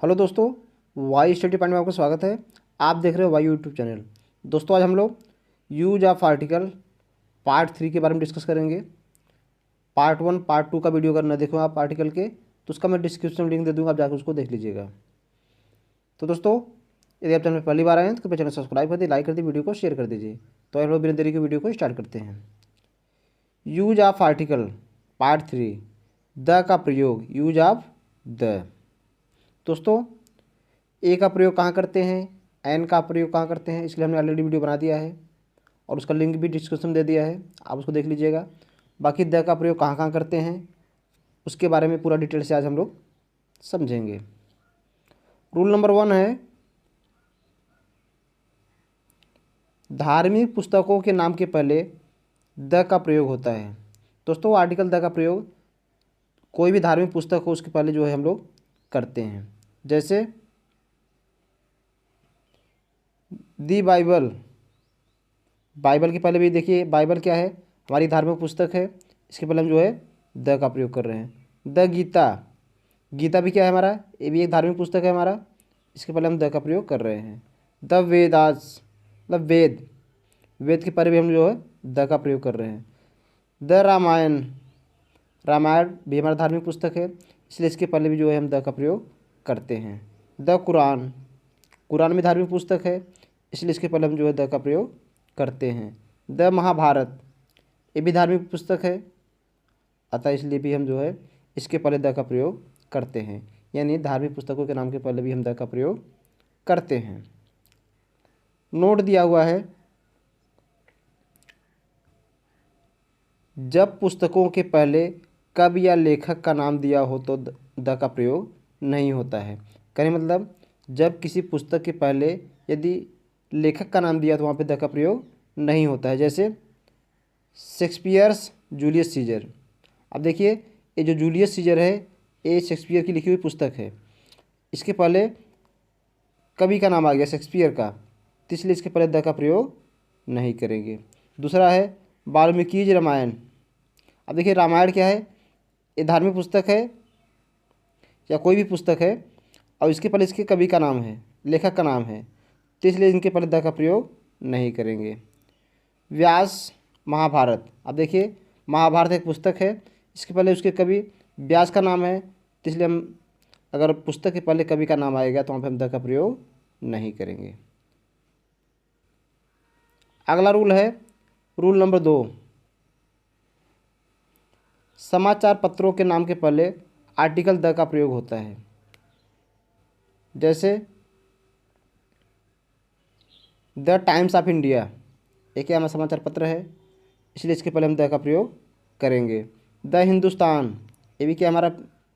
Hello दोस्तों, Y study point में आपका स्वागत है। आप देख रहे हो वाई यूट्यूब चैनल। दोस्तों, आज हम लोग यूज ऑफ आर्टिकल पार्ट 3 के बारे में डिस्कस करेंगे। पार्ट 1 पार्ट 2 का वीडियो अगर न देखो आप आर्टिकल के, तो उसका मैं डिस्क्रिप्शन में लिंक दे दूँगा, आप जाकर उसको देख लीजिएगा। तो दोस्तों, यदि आप चैनल में पहली बार आए हैं तो कृपया चैनल सब्सक्राइब कर दीजिए, लाइक कर दीजिए, वीडियो को शेयर कर दीजिए। तो हम लोग बिना देरी के वीडियो को स्टार्ट करते हैं। Use of article part 3, the का प्रयोग, यूज ऑफ द। दोस्तों, ए का प्रयोग कहाँ करते हैं, एन का प्रयोग कहाँ करते हैं, इसके लिए हमने ऑलरेडी वीडियो बना दिया है और उसका लिंक भी डिस्क्रिप्शन में दे दिया है, आप उसको देख लीजिएगा। बाकी द का प्रयोग कहाँ कहाँ करते हैं उसके बारे में पूरा डिटेल से आज हम लोग समझेंगे। रूल नंबर 1 है, धार्मिक पुस्तकों के नाम के पहले द का प्रयोग होता है। दोस्तों, आर्टिकल द का प्रयोग कोई भी धार्मिक पुस्तक हो उसके पहले जो है हम लोग करते हैं। जैसे दी बाइबल, बाइबल के पहले भी देखिए, बाइबल क्या है, हमारी धार्मिक पुस्तक है, इसके पहले हम जो है द का प्रयोग कर रहे हैं। द गीता, गीता भी क्या है हमारा, ये भी एक धार्मिक पुस्तक है हमारा, इसके पहले हम द का प्रयोग कर रहे हैं। द वेदास, मतलब वेद, वेद के पहले भी हम जो है द का प्रयोग कर रहे हैं। द रामायण, रामायण भी हमारा धार्मिक पुस्तक है, इसलिए इसके पहले भी जो है हम द का प्रयोग करते हैं। द कुरान, कुरान भी धार्मिक पुस्तक है, इसलिए इसके पहले हम जो है द का प्रयोग करते हैं। द महाभारत, ये भी धार्मिक पुस्तक है, अतः इसलिए भी हम जो है इसके पहले द का प्रयोग करते हैं। यानी धार्मिक पुस्तकों के नाम के पहले भी हम द का प्रयोग करते हैं। नोट दिया हुआ है, जब पुस्तकों के पहले कवि या लेखक का नाम दिया हो तो द का प्रयोग नहीं होता है। कहने मतलब जब किसी पुस्तक के पहले यदि लेखक का नाम दिया तो वहाँ पे द का प्रयोग नहीं होता है। जैसे शेक्सपियर्स जूलियस सीजर, अब देखिए ये जो जूलियस सीजर है ये शेक्सपियर की लिखी हुई पुस्तक है, इसके पहले कवि का नाम आ गया शेक्सपियर का, तो इसलिए इसके पहले द का प्रयोग नहीं करेंगे। दूसरा है वाल्मीकि रामायण, अब देखिए रामायण क्या है, ये धार्मिक पुस्तक है या कोई भी पुस्तक है और इसके पहले इसके कवि का नाम है, लेखक का नाम है, तो इसलिए इनके पहले द का प्रयोग नहीं करेंगे। व्यास महाभारत, अब देखिए महाभारत एक पुस्तक है, इसके पहले उसके कवि व्यास का नाम है, तो इसलिए हम अगर पुस्तक के पहले कवि का नाम आएगा तो वहाँ पर हम द का प्रयोग नहीं करेंगे। अगला रूल है रूल नंबर 2, समाचार पत्रों के नाम के पहले आर्टिकल द का प्रयोग होता है। जैसे द टाइम्स ऑफ इंडिया, एक हमारा समाचार पत्र है, इसलिए इसके पहले हम द का प्रयोग करेंगे। द हिंदुस्तान, ये भी क्या हमारा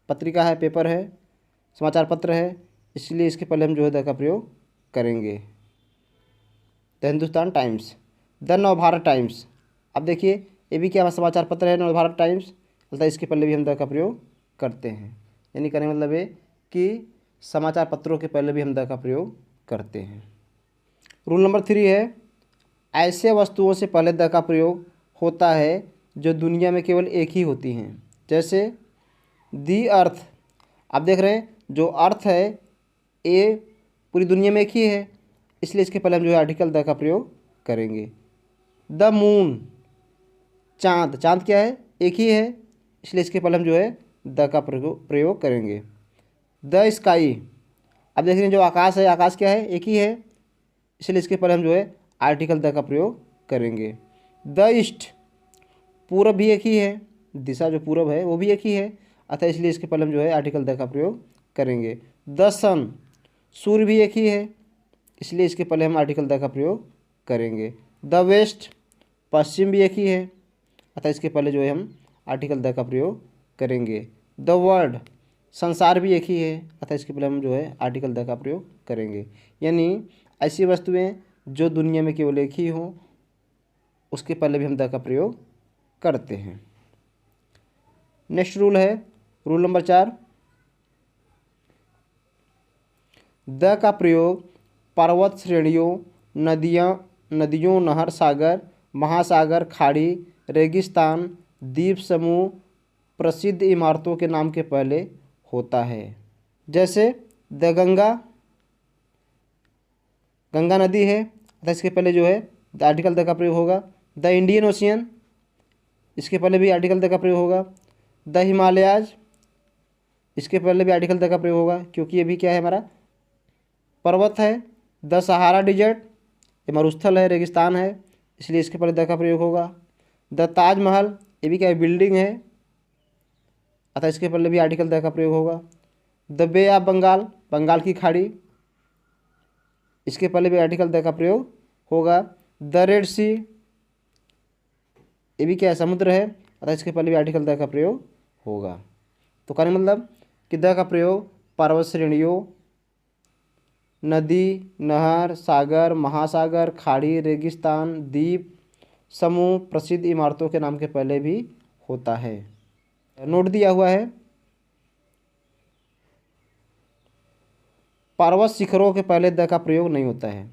पत्रिका है, पेपर है, समाचार पत्र है, इसलिए इसके पहले हम जो है द का प्रयोग करेंगे। The Hindustan times. The Navbharat times, अब देखिए ये भी क्या हमारा समाचार पत्र है, नवभारत टाइम्स, अतः इसके पहले भी हम द का प्रयोग करते हैं। यानी कहने का मतलब है कि समाचार पत्रों के पहले भी हम द का प्रयोग करते हैं। रूल नंबर 3 है, ऐसे वस्तुओं से पहले द का प्रयोग होता है जो दुनिया में केवल एक ही होती हैं। जैसे दी अर्थ, आप देख रहे हैं जो अर्थ है ये पूरी दुनिया में एक ही है, इसलिए इसके पहले हम जो है आर्टिकल द का प्रयोग करेंगे। द मून, चाँद, चाँद क्या है, एक ही है, इसलिए इसके पहले हम जो है द का प्रयोग करेंगे। द स्काई, अब देख रहे हैं जो आकाश है, आकाश क्या है, एक ही है, इसलिए इसके पहले हम जो है आर्टिकल द का प्रयोग करेंगे। द ईस्ट, पूरब भी एक ही है, दिशा जो पूरब है वो भी एक ही है, अतः इसलिए इसके पहले हम जो है आर्टिकल द का प्रयोग करेंगे। द सन, सूर्य भी एक ही है, इसलिए इसके पहले हम आर्टिकल द का प्रयोग करेंगे। द वेस्ट, पश्चिम भी एक ही है, अतः इसके पहले जो है हम आर्टिकल द का प्रयोग करेंगे। द वर्ल्ड, संसार भी एक ही है, अतः इसके पहले हम जो है आर्टिकल द का प्रयोग करेंगे। यानी ऐसी वस्तुएं जो दुनिया में केवल एक ही हों उसके पहले भी हम द का प्रयोग करते हैं। नेक्स्ट रूल है रूल नंबर 4, द का प्रयोग पर्वत श्रेणियों, नदियों, नहर, सागर, महासागर, खाड़ी, रेगिस्तान, द्वीप समूह, प्रसिद्ध इमारतों के नाम के पहले होता है। जैसे द गंगा, गंगा नदी है अतः इसके पहले जो है द आर्टिकल द का प्रयोग होगा। द इंडियन ओशियन, इसके पहले भी आर्टिकल द का प्रयोग होगा। द हिमालयाज, इसके पहले भी आर्टिकल द का प्रयोग होगा क्योंकि ये भी क्या है हमारा पर्वत है। द सहारा डिजर्ट, ये मरुस्थल है, रेगिस्तान है, इसलिए इसके पहले द का प्रयोग होगा। द ताजमहल, ये भी क्या है बिल्डिंग है अतः इसके पहले भी आर्टिकल द का प्रयोग होगा। The bay of Bengal, Bengal की खाड़ी, इसके पहले भी आर्टिकल द का प्रयोग होगा। द रेड सी, ये भी क्या है समुद्र है अतः इसके पहले भी आर्टिकल द का प्रयोग होगा। तो कहने मतलब कि द का प्रयोग पर्वत श्रेणियों, नदी, नहर, सागर, महासागर, खाड़ी, रेगिस्तान, द्वीप समूह, प्रसिद्ध इमारतों के नाम के पहले भी होता है। नोट दिया हुआ है, पर्वत शिखरों के पहले द का प्रयोग नहीं होता है।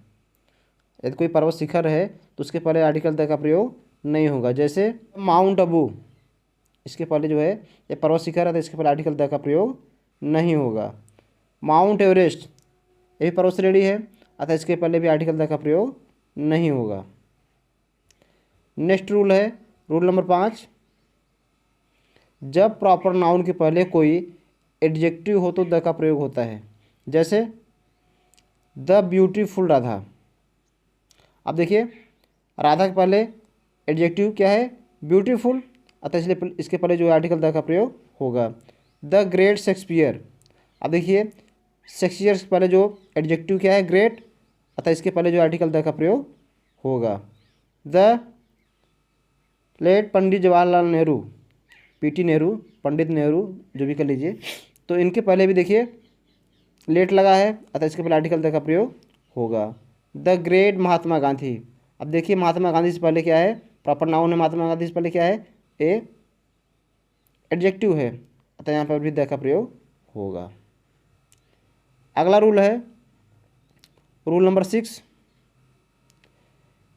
यदि कोई पर्वत शिखर है तो उसके पहले आर्टिकल द का प्रयोग नहीं होगा। जैसे माउंट अबू, इसके पहले जो है ये पर्वत शिखर है तो इसके पहले आर्टिकल द का प्रयोग नहीं होगा। माउंट एवरेस्ट, ये भी पर्वत श्रेणी है अतः इसके पहले भी आर्टिकल द का प्रयोग नहीं होगा। नेक्स्ट रूल है रूल नंबर 5, जब प्रॉपर नाउन के पहले कोई एडजेक्टिव हो तो द का प्रयोग होता है। जैसे द ब्यूटीफुल राधा, अब देखिए राधा के पहले एडजेक्टिव क्या है ब्यूटीफुल अतः इसलिए इसके पहले जो आर्टिकल द का प्रयोग होगा। द ग्रेट शेक्सपियर, अब देखिए शेक्सपियर से पहले जो एडजेक्टिव क्या है ग्रेट अतः इसके पहले जो आर्टिकल द का प्रयोग होगा। The late Pandit Jawaharlal Nehru, PT Nehru, Pandit Nehru जो भी कर लीजिए, तो इनके पहले भी देखिए लेट लगा है अतः इसके पहले आर्टिकल द का प्रयोग होगा। द ग्रेट महात्मा गांधी, अब देखिए महात्मा गांधी से पहले क्या है प्रॉपर नाउन है, महात्मा गांधी से पहले क्या है ए एडजेक्टिव है अतः यहाँ पर भी द का प्रयोग होगा। अगला रूल है रूल नंबर 6,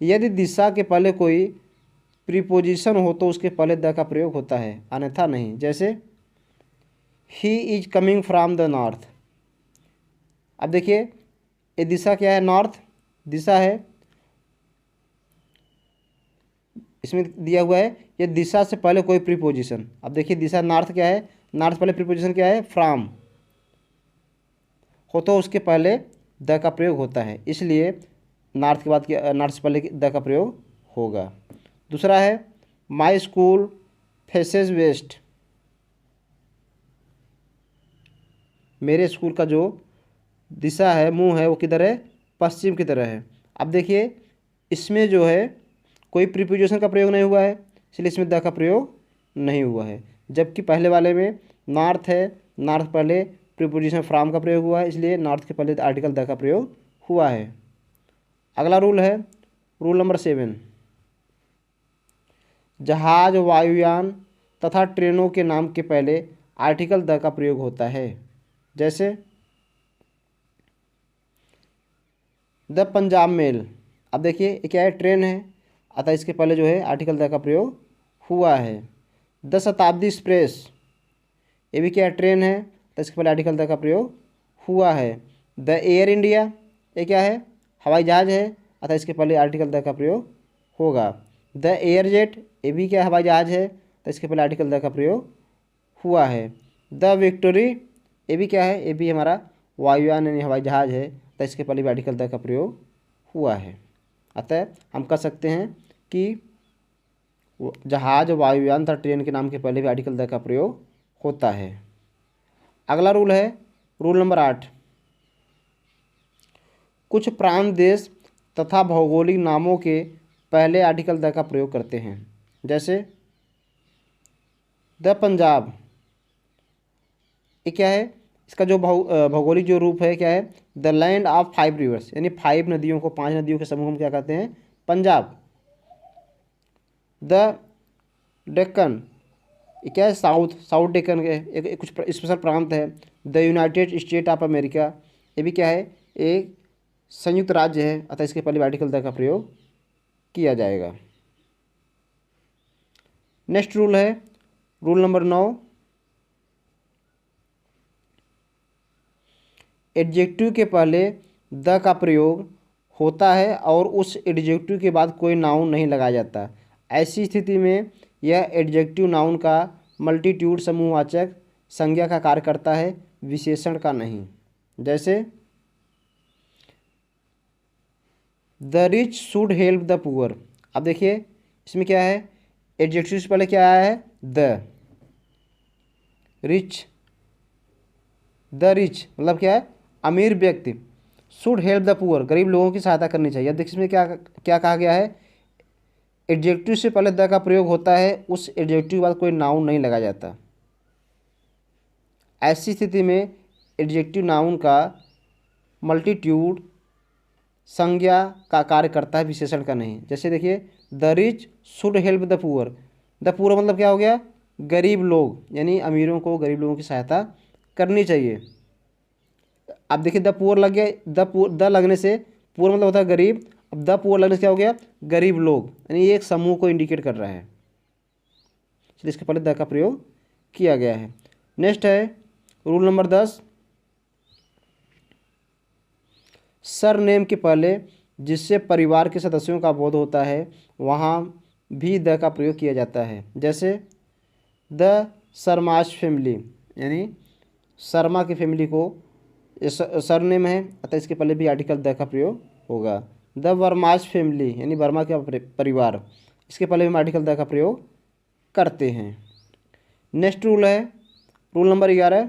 यदि दिशा के पहले कोई प्रीपोजिशन हो तो उसके पहले द का प्रयोग होता है अन्यथा नहीं। जैसे he is coming from the north, अब देखिए ये दिशा क्या है नॉर्थ दिशा है, इसमें दिया हुआ है ये दिशा से पहले कोई प्रीपोजिशन, अब देखिए दिशा नॉर्थ क्या है, नॉर्थ पहले प्रीपोजिशन क्या है फ्रॉम हो तो उसके पहले द का प्रयोग होता है, इसलिए नॉर्थ के बाद नॉर्थ से पहले द का प्रयोग होगा। दूसरा है माई स्कूल फेसेस वेस्ट, मेरे स्कूल का जो दिशा है मुंह है वो किधर है पश्चिम की तरह है। अब देखिए इसमें जो है कोई प्रीपोजिशन का प्रयोग नहीं हुआ है इसलिए इसमें द का प्रयोग नहीं हुआ है, जबकि पहले वाले में नॉर्थ है, नॉर्थ पहले प्रीपोजिशन फ्रॉम का प्रयोग हुआ है इसलिए नॉर्थ के पहले आर्टिकल द का प्रयोग हुआ है। अगला रूल है रूल नंबर 7, जहाज, वायुयान तथा ट्रेनों के नाम के पहले आर्टिकल द का प्रयोग होता है। जैसे द पंजाब मेल, अब देखिए ये क्या है ट्रेन है अतः इसके पहले जो है आर्टिकल द का प्रयोग हुआ है। द शताब्दी एक्सप्रेस, ये भी क्या है ट्रेन है तो इसके पहले आर्टिकल द का प्रयोग हुआ है। द एयर इंडिया, ये क्या है हवाई जहाज है अतः इसके पहले आर्टिकल द का प्रयोग होगा। द एयर जेट, ये भी क्या हवाई जहाज है तो इसके पहले आर्टिकल द का प्रयोग हुआ है। द विक्टोरी, ये भी क्या है ये भी हमारा वायुयान यानी हवाई जहाज है तो इसके पहले भी आर्टिकल द का प्रयोग हुआ है। अतः हम कह सकते हैं कि जहाज, वायुयान तथा ट्रेन के नाम के पहले भी आर्टिकल द का प्रयोग होता है। अगला रूल है रूल नंबर 8, कुछ प्रांत, देश तथा भौगोलिक नामों के पहले आर्टिकल द का प्रयोग करते हैं। जैसे द पंजाब, ये क्या है इसका जो भौगोलिक जो रूप है क्या है द लैंड ऑफ 5 रिवर्स, यानी 5 नदियों को 5 नदियों के समूह हम क्या कहते हैं पंजाब। द डेक्कन, ये क्या है साउथ डेक्कन के एक कुछ स्पेशल प्रांत है। The United state of America, ये भी क्या है एक संयुक्त राज्य है अतः इसके पहले आर्टिकल द का प्रयोग किया जाएगा। नेक्स्ट रूल है रूल नंबर 9, एडजेक्टिव के पहले द का प्रयोग होता है और उस एडजेक्टिव के बाद कोई नाउन नहीं लगाया जाता। ऐसी स्थिति में यह एडजेक्टिव नाउन का मल्टीट्यूड समूहवाचक संज्ञा का कार्य करता है, विशेषण का नहीं। जैसे the rich should help the poor. अब देखिए इसमें क्या है, एडजेक्टिव से पहले क्या आया है, द रिच। द रिच मतलब क्या है, अमीर व्यक्ति। शुड हेल्प द पुअर, गरीब लोगों की सहायता करनी चाहिए। अब देखिए इसमें क्या क्या कहा गया है, एडजेक्टिव से पहले द का प्रयोग होता है, उस एडजेक्टिव के बाद कोई नाउन नहीं लगाया जाता। ऐसी स्थिति में एडजेक्टिव नाउन का मल्टीट्यूड संज्ञा का कार्य करता है, विशेषण का नहीं। जैसे देखिए the rich should help the poor. The poor मतलब क्या हो गया, गरीब लोग, यानी अमीरों को गरीब लोगों की सहायता करनी चाहिए। अब देखिए द पुअर लग गया, द लगने से पुअर मतलब होता है गरीब। अब द पुअर लगने से क्या हो गया, गरीब लोग, यानी ये एक समूह को इंडिकेट कर रहा है, इसलिए इसके पहले द का प्रयोग किया गया है। नेक्स्ट है रूल नंबर 10, सर नेम के पहले जिससे परिवार के सदस्यों का बोध होता है वहाँ भी द का प्रयोग किया जाता है। जैसे द शर्मास फैमिली, यानी शर्मा की फैमिली को सर नेम है, अतः इसके पहले भी आर्टिकल द का प्रयोग होगा। द वर्मास फैमिली, यानी वर्मा का परिवार, इसके पहले भी हम आर्टिकल द का प्रयोग करते हैं। नेक्स्ट रूल है रूल नंबर 11,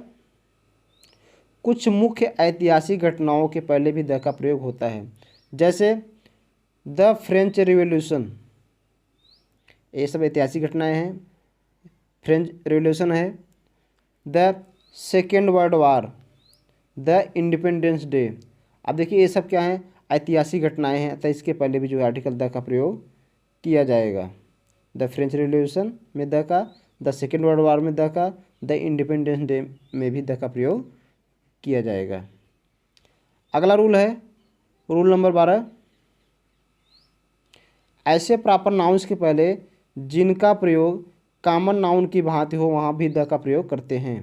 कुछ मुख्य ऐतिहासिक घटनाओं के पहले भी द का प्रयोग होता है। जैसे द फ्रेंच रिवॉल्यूशन, ये सब ऐतिहासिक घटनाएं हैं, फ्रेंच रिवॉल्यूशन है। The second world war, the independence day. अब देखिए ये सब क्या हैं, ऐतिहासिक घटनाएं हैं, तो इसके पहले भी जो है आर्टिकल द का प्रयोग किया जाएगा। द फ्रेंच रिवॉल्यूशन में द का, द सेकेंड वर्ल्ड वार में द का, द इंडिपेंडेंस डे में भी द का प्रयोग किया जाएगा। अगला रूल है रूल नंबर 12, ऐसे प्रॉपर नाउन्स के पहले जिनका प्रयोग कॉमन नाउन की भांति हो वहाँ भी द का प्रयोग करते हैं।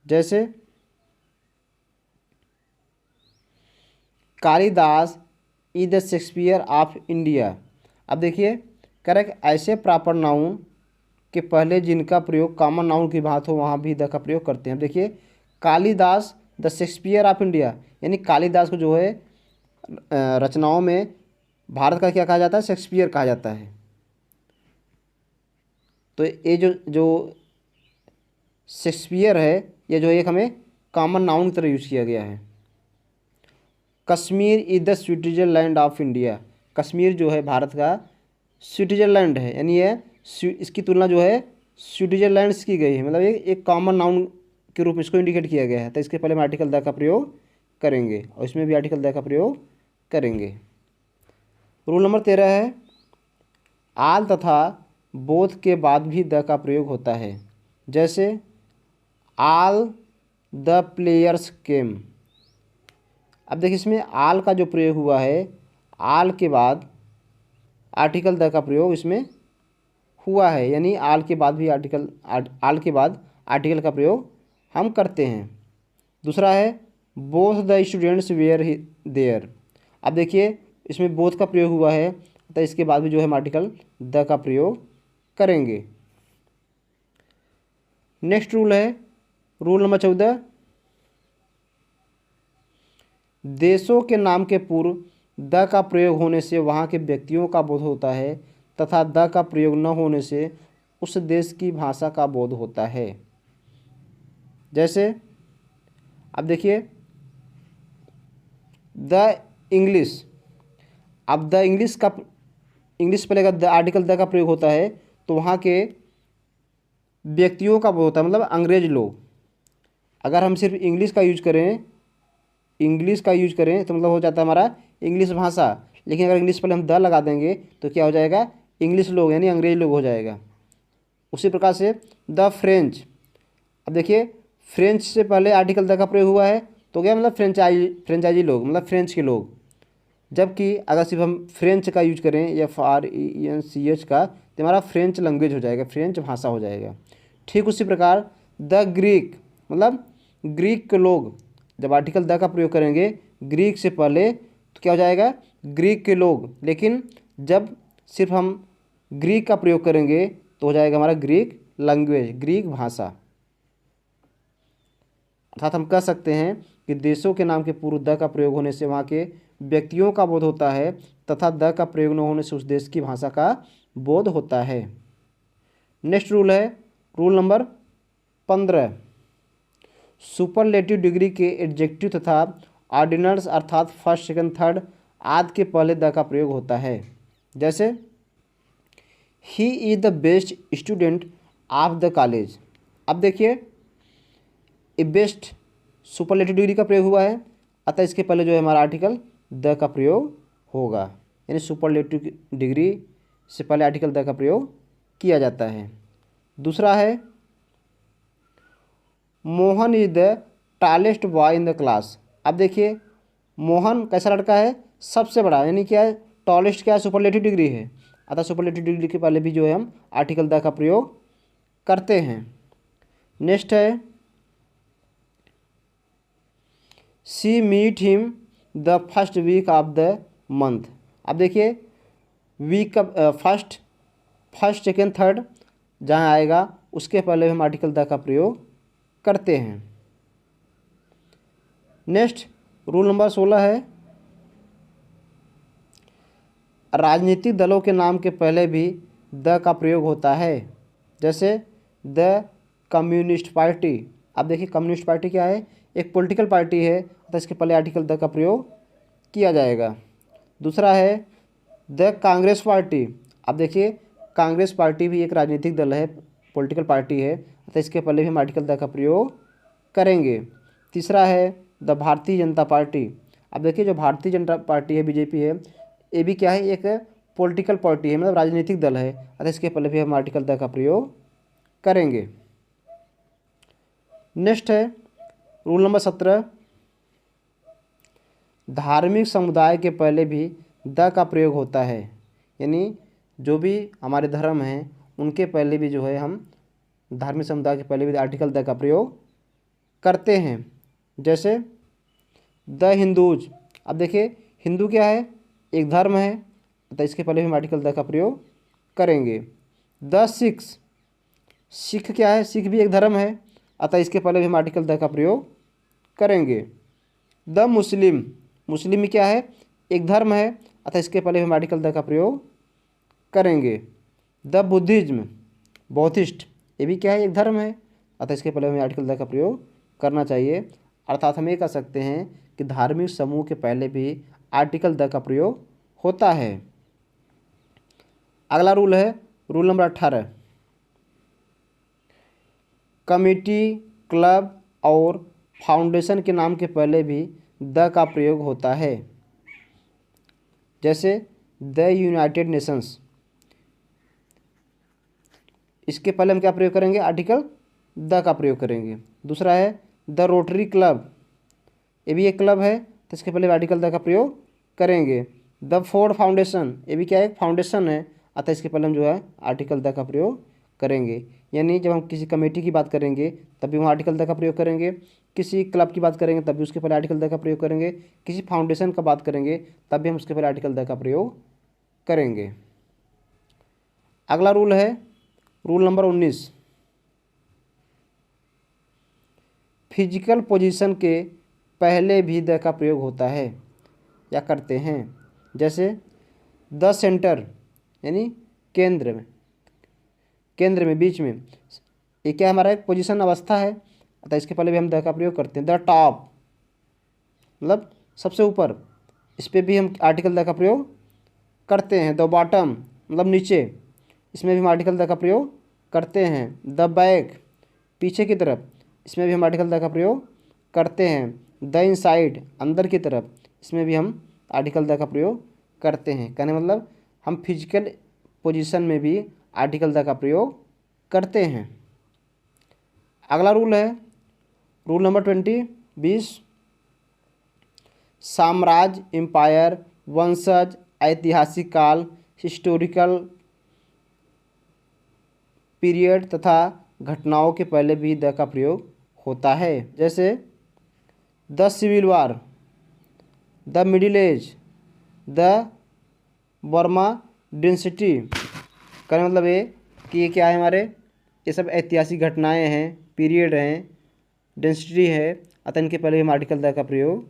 जैसे Kalidas is the Shakespeare of India. अब देखिए करेक्ट, ऐसे प्रॉपर नाउन के पहले जिनका प्रयोग कॉमन नाउन की भांति हो वहाँ भी द का प्रयोग करते हैं। देखिए Kalidas the Shakespeare of India, यानी कालिदास को जो है रचनाओं में भारत का क्या कहा जाता है, शेक्सपियर कहा जाता है। तो ये जो शेक्सपियर है, ये जो एक हमें कॉमन नाउन की तरह यूज़ किया गया है। Kashmir is the Switzerland of India, Kashmir जो है भारत का स्विट्जरलैंड है, यानी ये इसकी तुलना जो है स्विट्जरलैंड से की गई है, मतलब ये एक कॉमन नाउन के रूप में इसको इंडिकेट किया गया है। तो इसके पहले हम आर्टिकल द का प्रयोग करेंगे और इसमें भी आर्टिकल द का प्रयोग करेंगे। रूल नंबर 13 है, आल तथा बोध के बाद भी द का प्रयोग होता है। जैसे आल द प्लेयर्स केम। अब देखिए इसमें आल का जो प्रयोग हुआ है, आल के बाद आर्टिकल द का प्रयोग इसमें हुआ है, यानी आल के बाद भी आल के बाद आर्टिकल का प्रयोग हम करते हैं। दूसरा है both the students were there. अब देखिए इसमें बोथ का प्रयोग हुआ है, तो इसके बाद भी जो है हम आर्टिकल द का प्रयोग करेंगे। नेक्स्ट रूल है रूल नंबर 14, देशों के नाम के पूर्व द का प्रयोग होने से वहाँ के व्यक्तियों का बोध होता है तथा द का प्रयोग न होने से उस देश की भाषा का बोध होता है। जैसे अब देखिए द इंग्लिश, अब द इंग्लिश पहले का द आर्टिकल द का प्रयोग होता है तो वहाँ के व्यक्तियों का बोध होता है, मतलब अंग्रेज लोग। अगर हम सिर्फ इंग्लिश का यूज करें तो मतलब हो जाता है हमारा इंग्लिश भाषा, लेकिन अगर इंग्लिश पहले हम द लगा देंगे तो क्या हो जाएगा, इंग्लिश लोग यानी अंग्रेज लोग हो जाएगा। उसी प्रकार से द फ्रेंच, अब देखिए फ्रेंच से पहले आर्टिकल द का प्रयोग हुआ है तो क्या मतलब फ्रेंचाइजी लोग, मतलब फ्रेंच के लोग। जबकि अगर सिर्फ हम फ्रेंच का यूज करें या FRENCH का, तो हमारा फ्रेंच लैंग्वेज हो जाएगा, फ्रेंच भाषा हो जाएगा। ठीक उसी प्रकार द ग्रीक, मतलब ग्रीक के लोग, जब आर्टिकल द का प्रयोग करेंगे ग्रीक से पहले तो क्या हो जाएगा, ग्रीक के लोग। लेकिन जब सिर्फ हम ग्रीक का प्रयोग करेंगे तो हो जाएगा हमारा ग्रीक लैंग्वेज, ग्रीक भाषा। अर्थात हम कह सकते हैं कि देशों के नाम के पूर्व द का प्रयोग होने से वहाँ के व्यक्तियों का बोध होता है तथा द का प्रयोग न होने से उस देश की भाषा का बोध होता है। नेक्स्ट रूल है रूल नंबर 15। सुपरलेटिव डिग्री के एडजेक्टिव तथा ऑर्डिनल्स अर्थात फर्स्ट सेकंड थर्ड आदि के पहले द का प्रयोग होता है। जैसे he is the best student of the college. अब देखिए ए बेस्ट सुपरलेटिव डिग्री का प्रयोग हुआ है, अतः इसके पहले जो है हमारा आर्टिकल द का प्रयोग होगा, यानी सुपरलेटिव डिग्री से पहले आर्टिकल द का प्रयोग किया जाता है। दूसरा है Mohan is the tallest boy in the class. अब देखिए मोहन कैसा लड़का है, सबसे बड़ा, यानी क्या है, टॉलेस्ट क्या है, सुपरलेटिव डिग्री है, अतः सुपरलेटिव डिग्री के पहले भी जो है हम आर्टिकल द का प्रयोग करते हैं। नेक्स्ट है she meet him the first week of the month. अब देखिए वीक का फर्स्ट सेकेंड थर्ड जहाँ आएगा उसके पहले हम आर्टिकल द का प्रयोग करते हैं। नेक्स्ट रूल नंबर 16 है राजनीतिक दलों के नाम के पहले भी द का प्रयोग होता है। जैसे द कम्युनिस्ट पार्टी। अब देखिए कम्युनिस्ट पार्टी क्या है, एक पॉलिटिकल पार्टी है, तो इसके पहले आर्टिकल द का प्रयोग किया जाएगा। दूसरा है द कांग्रेस पार्टी। अब देखिए कांग्रेस पार्टी भी एक राजनीतिक दल है, पॉलिटिकल पार्टी है, तो इसके पहले भी हम आर्टिकल द का प्रयोग करेंगे। तीसरा है द भारतीय जनता पार्टी। अब देखिए जो भारतीय जनता पार्टी है, बीजेपी है, ये भी क्या है, एक पॉलिटिकल पार्टी है, मतलब राजनीतिक दल है, अतः इसके पहले भी हम आर्टिकल द का प्रयोग करेंगे। नेक्स्ट है रूल नंबर 17। धार्मिक समुदाय के पहले भी द का प्रयोग होता है, यानी जो भी हमारे धर्म हैं उनके पहले भी जो है हम धार्मिक समुदाय के पहले भी आर्टिकल द का प्रयोग करते हैं। जैसे द हिंदूज। अब देखिए हिंदू क्या है, एक धर्म है, तो इसके पहले भी हम आर्टिकल द का प्रयोग करेंगे। The Sikhs. सिख क्या है, सिख भी एक धर्म है, अतः इसके पहले भी हम आर्टिकल द का प्रयोग करेंगे। The Muslim. मुस्लिम क्या है, एक धर्म है, अतः इसके पहले भी हम आर्टिकल द का प्रयोग करेंगे। The Buddhism. बौद्धिस्ट, ये भी क्या है, एक धर्म है, अतः इसके पहले हमें आर्टिकल द का प्रयोग करना चाहिए। अर्थात हम ये कह सकते हैं कि धार्मिक समूह के पहले भी आर्टिकल द का प्रयोग होता है। अगला रूल है रूल नंबर 18। कमिटी, क्लब और फाउंडेशन के नाम के पहले भी द का प्रयोग होता है। जैसे द यूनाइटेड नेशंस, इसके पहले हम क्या प्रयोग करेंगे, आर्टिकल द का प्रयोग करेंगे। दूसरा है द रोटरी क्लब, ये भी एक क्लब है, तो इसके पहले आर्टिकल द का प्रयोग करेंगे। द फोर्ड फाउंडेशन, ये भी क्या है, एक फाउंडेशन है, अतः इसके पहले हम जो है आर्टिकल द का प्रयोग करेंगे। यानी जब हम किसी कमेटी की बात करेंगे तब भी हम आर्टिकल द का प्रयोग करेंगे, किसी क्लब की बात करेंगे तब भी उसके पहले आर्टिकल द का प्रयोग करेंगे, किसी फाउंडेशन का बात करेंगे तब भी हम उसके पहले आर्टिकल द का प्रयोग करेंगे। अगला रूल है रूल नंबर 19। फिजिकल पोजीशन के पहले भी द का प्रयोग होता है या करते हैं। जैसे द सेंटर, यानी केंद्र में बीच में, ये क्या हमारा एक पोजीशन अवस्था है, अतः इसके पहले भी हम द का प्रयोग करते हैं। द टॉप मतलब सबसे ऊपर, इस पर भी हम आर्टिकल द का प्रयोग करते हैं। द बॉटम मतलब नीचे, इसमें भी हम आर्टिकल द का प्रयोग करते हैं। द बैक पीछे की तरफ, इसमें भी हम आर्टिकल द का प्रयोग करते हैं। द इनसाइड अंदर की तरफ, इसमें भी हम आर्टिकल द का प्रयोग करते हैं। कहने मतलब हम फिजिकल पोजीशन में भी आर्टिकल द का प्रयोग करते हैं। अगला रूल है रूल नंबर 20। साम्राज्य, एम्पायर, वंशज, ऐतिहासिक काल, हिस्टोरिकल पीरियड तथा घटनाओं के पहले भी द का प्रयोग होता है। जैसे the civil war, the middle age, the Burma density. कहने का मतलब ये कि ये क्या है हमारे, ये सब ऐतिहासिक घटनाएं हैं, पीरियड हैं, डेंसिटी है, अतः इनके पहले हम आर्टिकल द का प्रयोग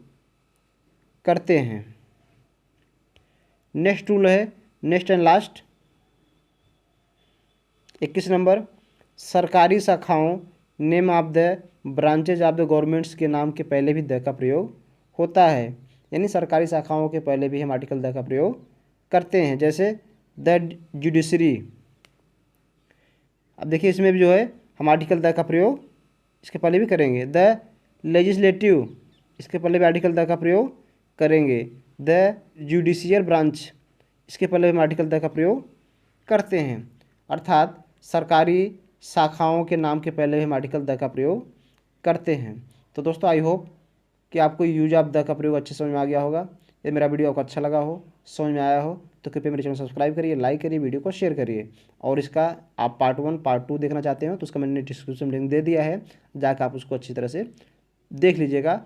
करते हैं। नेक्स्ट रूल है, नेक्स्ट एंड लास्ट 21 नंबर, सरकारी शाखाओं name of the branches of the governments के नाम के पहले भी द का प्रयोग होता है, यानी सरकारी शाखाओं के पहले भी हम आर्टिकल द का प्रयोग करते हैं। जैसे द जुडिशरी, अब देखिए इसमें भी जो है हम आर्टिकल द का प्रयोग इसके पहले भी करेंगे। द लेजिस्लेटिव, इसके पहले भी आर्टिकल द का प्रयोग करेंगे। द जुडिशियल ब्रांच, इसके पहले हम आर्टिकल द का प्रयोग करते हैं। अर्थात सरकारी शाखाओं के नाम के पहले हम आर्टिकल द का प्रयोग करते हैं। तो दोस्तों आई होप कि आपको यूज ऑफ द का प्रयोग अच्छे समझ में आ गया होगा। ये मेरा वीडियो आपको अच्छा लगा हो, समझ में आया हो तो कृपया मेरे चैनल सब्सक्राइब करिए, लाइक करिए, वीडियो को शेयर करिए। और इसका आप पार्ट 1 पार्ट 2 देखना चाहते हो तो उसका मैंने डिस्क्रिप्शन लिंक दे दिया है, जाकर आप उसको अच्छी तरह से देख लीजिएगा।